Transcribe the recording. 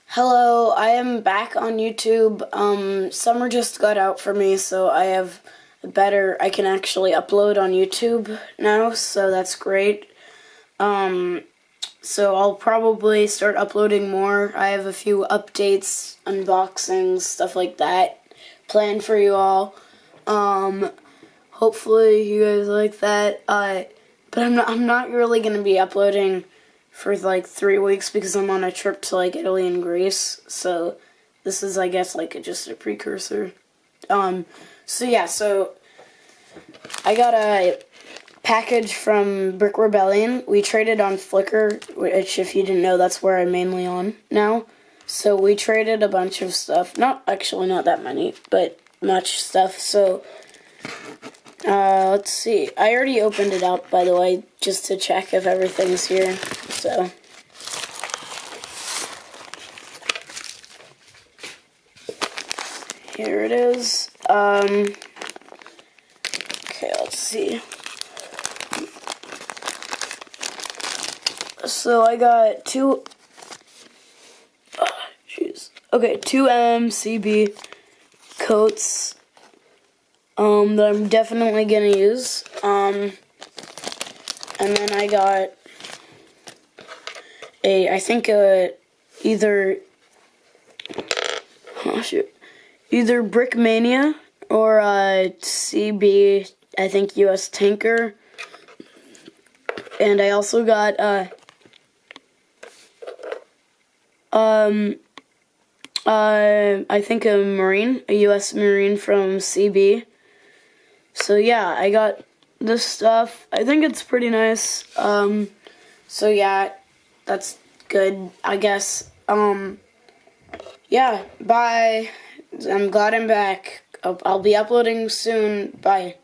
Hello, I am back on YouTube. Summer just got out for me, so I can actually upload on YouTube now, so that's great. Um, so I'll probably start uploading more. I have a few updates, unboxings, stuff like that planned for you all. Um, Hopefully you guys like that. But I'm not really gonna be uploading for like 3 weeks because I'm on a trip to like Italy and Greece. So this is, I guess, like just a precursor. So I got a package from Brick Rebellion. We traded on Flickr, which, if you didn't know, that's where I'm mainly on now. So we traded a bunch of stuff. Not that many, but much stuff. So let's see. I already opened it up, by the way, just to check if everything's here. So here it is. Okay, let's see. So I got two MCB coats that I'm definitely gonna use. And then I got either Brickmania or CB, I think US Tanker. And I also got I think a US Marine from CB. So yeah, I got this stuff. I think it's pretty nice. So yeah, that's good, I guess. Yeah, bye. I'm glad I'm back. I'll be uploading soon. Bye.